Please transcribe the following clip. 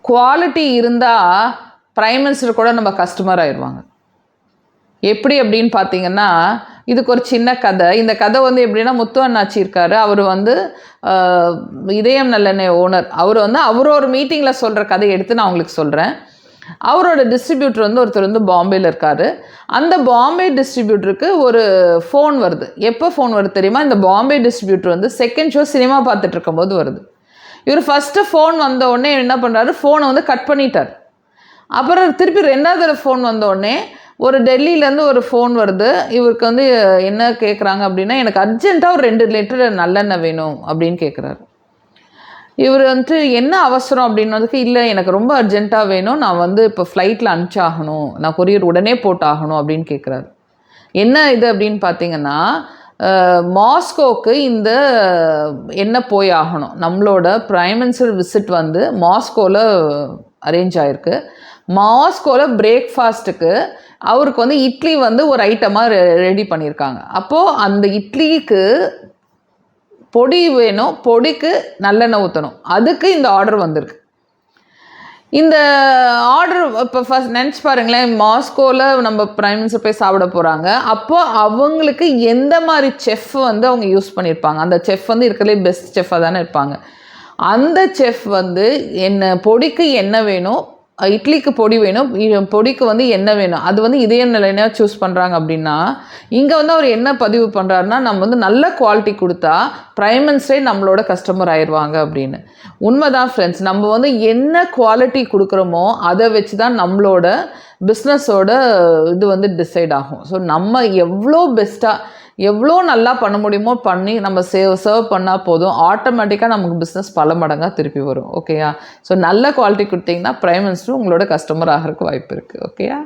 Quality இருந்தால் prime minister கூட நம்ம கஸ்டமர் ஆயிடுவாங்க. எப்படி அப்படின்னு பார்த்தீங்கன்னா, இதுக்கு ஒரு சின்ன கதை. இந்த கதை வந்து எப்படின்னா, முத்து அண்ணாச்சி இருக்காரு. அவர் வந்து இதயம் நல்லெண்ணெய் ஓனர். அவர் வந்து அவரோட மீட்டிங்கில் சொல்கிற கதையை எடுத்து நான் உங்களுக்கு சொல்கிறேன். அவரோட டிஸ்ட்ரிபியூட்டர் வந்து ஒருத்தர் வந்து பாம்பேயில் இருக்கார். அந்த பாம்பே டிஸ்ட்ரிபியூட்டருக்கு ஒரு ஃபோன் வருது. எப்போ ஃபோன் வருது தெரியுமா? இந்த பாம்பே டிஸ்ட்ரிபியூட்டர் வந்து செகண்ட் ஷோ சினிமா பார்த்துட்டு இருக்கும்போது வருது. இவர் ஃபஸ்ட்டு ஃபோன் வந்த உடனே என்ன பண்ணுறாரு, ஃபோனை வந்து கட் பண்ணிட்டார். அப்புறம் திருப்பி 2வது தடவை ஃபோன் வந்த உடனே ஒரு டெல்லியிலேருந்து ஒரு ஃபோன் வருது. இவருக்கு வந்து என்ன கேட்குறாங்க அப்படின்னா, எனக்கு அர்ஜென்ட்டாக ஒரு 2 லிட்டர் நல்லெண்ணெய் வேணும் அப்படின்னு கேட்குறாரு. இவர் வந்துட்டு என்ன அவசரம் அப்படின்னதுக்கு, இல்லை எனக்கு ரொம்ப அர்ஜென்ட்டாக வேணும், நான் வந்து இப்போ ஃப்ளைட்டில் அனுப்பிச்சாகணும், நான் கொரியர் உடனே போட்டாகணும் அப்படின்னு கேட்குறாரு. என்ன இது அப்படின்னு பார்த்தீங்கன்னா, மாஸ்கோவுக்கு இந்த என்ன போய் ஆகணும். நம்மளோட பிரைம் மினிஸ்டர் விசிட் வந்து மாஸ்கோவில் அரேஞ்ச் ஆகிருக்கு. மாஸ்கோவில் பிரேக்ஃபாஸ்ட்டுக்கு அவருக்கு வந்து இட்லி வந்து ஒரு ஐட்டமாக ரெடி பண்ணியிருக்காங்க. அப்போது அந்த இட்லிக்கு பொடி வேணும், பொடிக்கு நல்லெண்ணெய் ஊற்றணும். அதுக்கு இந்த ஆர்டர் வந்திருக்கு. இந்த ஆர்டர் இப்போ ஃபஸ்ட் நினச்சி பாருங்களேன், மாஸ்கோவில் நம்ம பிரைம் மினிஸ்டர் போய் சாப்பிட போகிறாங்க. அப்போது அவங்களுக்கு எந்த மாதிரி செஃப் வந்து அவங்க யூஸ் பண்ணியிருப்பாங்க. அந்த செஃப் வந்து இருக்கிறதுலே பெஸ்ட் செஃப்பாக தானே இருப்பாங்க. அந்த செஃப் வந்து என்ன பொடிக்கு என்ன வேணும், இட்லிக்கு பொடி வேணும், பொடிக்கு வந்து என்ன வேணும், அது வந்து இதயம் நல்லெண்ணெயாக சூஸ் பண்ணுறாங்க. அப்படின்னா இங்கே வந்து அவர் என்ன பதிவு பண்ணுறாருன்னா, நம்ம வந்து நல்ல குவாலிட்டி கொடுத்தா பிரைம் மினிஸ்டரே நம்மளோட கஸ்டமர் ஆயிடுவாங்க அப்படின்னு. உண்மைதான் ஃப்ரெண்ட்ஸ். நம்ம வந்து என்ன குவாலிட்டி கொடுக்குறோமோ அதை வச்சு தான் நம்மளோட பிஸ்னஸோட இது வந்து டிசைட் ஆகும். ஸோ நம்ம எவ்வளோ பெஸ்ட்டாக எவ்வளோ நல்லா பண்ண முடியுமோ பண்ணி நம்ம சர்வ் பண்ணால் போதும், ஆட்டோமேட்டிக்காக நமக்கு பிஸ்னஸ் பல மடங்காக திருப்பி வரும். ஓகேயா? ஸோ நல்ல குவாலிட்டி கொடுத்தீங்கன்னா பிரைம் மினிஸ்டர் உங்களோட கஸ்டமர் ஆகிறதுக்கு வாய்ப்பு இருக்குது. ஓகேயா?